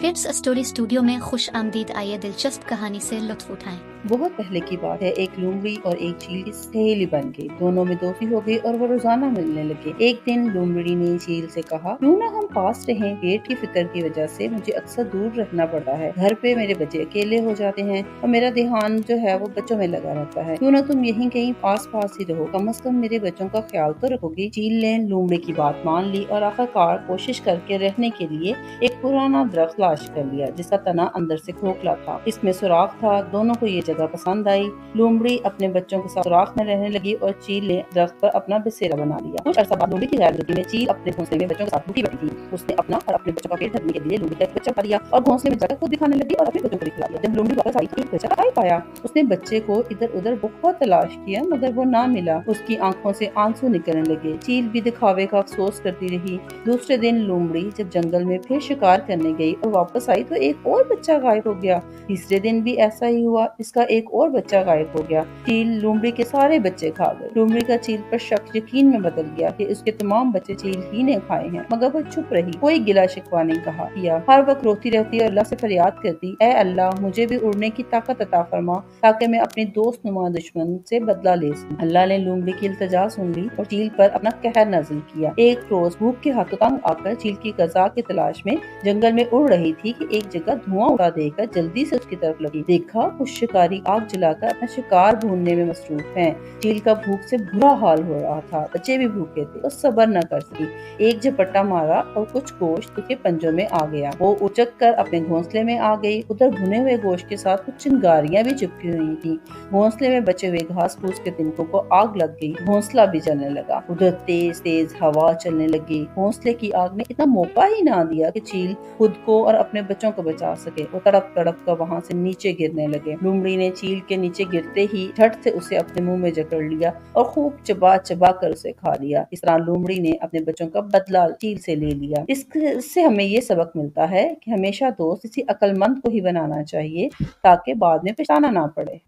Kids story studio में खुश आमदीद, आइए दिलचस्प कहानी से लुत्फ उठाएं। बहुत पहले की बात है। एक लोमड़ी और एक चील की सहेली बन गई। दोनों में दोस्ती हो गई और वो रोजाना मिलने लगे। एक दिन लोमड़ी ने चील से कहा, क्यों ना हम पास रहें। पेट की फिक्र की वजह से मुझे अक्सर दूर रहना पड़ता है। घर पे मेरे बच्चे अकेले हो जाते हैं और मेरा ध्यान जो है वो बच्चों में लगा रहता है। क्यों ना तुम यहीं कहीं आस पास ही रहो, कम से कम मेरे बच्चों का ख्याल तो रखोगी। चील ने लोमड़ी की बात मान ली और आखिरकार कोशिश करके रहने के लिए एक पुराना दरख्त तलाश कर लिया जिसका तना अंदर से खोखला था। इसमें सुराख था। दोनों को ये जगह पसंद आई। लोमड़ी अपने बच्चों के साथ सुराख में रहने लगी और चील ने दरख्त पर अपना बसेरा बना लिया। कुछ अर्सा बाद लोमड़ी की गैरहाजिरी में चील अपने घोंसले में बच्चों के साथ भूखी बैठी थी। उसने अपना और अपने बच्चों का पेट भरने के लिए लोमड़ी का एक बच्चा खा लिया और घोंसले में जाकर खुद भी खाने लगी और अपने बच्चों को भी खिला दिया। जब लोमड़ी वापस आई तो एक बच्चा नहीं पाया। उसने बच्चे को इधर उधर बहुत तलाश किया मगर वो ना मिला। उसकी आंखों से आंसू निकलने लगे। चील भी दिखावे का अफसोस करती रही। दूसरे दिन लोमड़ी जब जंगल में फिर शिकार करने गई और वापस आई तो एक और बच्चा गायब हो गया। तीसरे दिन भी ऐसा ही हुआ। इसका एक और बच्चा गायब हो गया। चील लोमड़ी के सारे बच्चे खा गई। लोमड़ी का चील पर शक यकीन में बदल गया कि उसके तमाम बच्चे चील ही ने खाए हैं, मगर वो चुप रही। कोई गिला शिकवा नहीं कहा किया। हर वक्त रोती रहती और अल्लाह से फरियाद करती, ऐ अल्लाह मुझे भी उड़ने की ताकत अता फरमा ताकि मैं अपने दोस्त नुमा दुश्मन से बदला ले सकूं। अल्लाह ने लोमड़ी की इल्तिजा सुन ली और चील पर अपना कहर नाजिल किया। एक रोज भूख के हाथों तंग आकर चील की गजा की तलाश में जंगल में उड़ रही थी कि एक जगह धुआं उड़ा देकर जल्दी से उसकी तरफ लगी। देखा कुछ शिकारी आग जलाकर अपना शिकार भूनने में मसरूफ हैं। चील का भूख से बुरा हाल हो रहा था। बच्चे भी भूखे थे और सब्र न कर सकी। एक झपट्टा मारा और कुछ गोश्त उसके पंजों में आ गया। वो उचक कर अपने घोंसले में आ गई। उधर भुने हुए गोश्त के साथ कुछ चिंगारियां भी चिपकी हुई थी। घोंसले में बचे हुए घास फूस के तिनकों को आग लग गई। घोंसला भी जलने लगा। उधर तेज तेज हवा चलने लगी। घोंसले की आग ने इतना मौका ही ना दिया कि चील खुद को और अपने बच्चों को बचा सके। वो तड़प तड़प कर वहां से नीचे गिरने लगे। लोमड़ी ने चील के नीचे गिरते ही झट से उसे अपने मुंह में जकड़ लिया और खूब चबा चबा कर उसे खा लिया। इस तरह लोमड़ी ने अपने बच्चों का बदला चील से ले लिया। इससे हमें ये सबक मिलता है कि हमेशा दोस्त किसी अक्लमंद को ही बनाना चाहिए ताकि बाद में पछताना ना पड़े।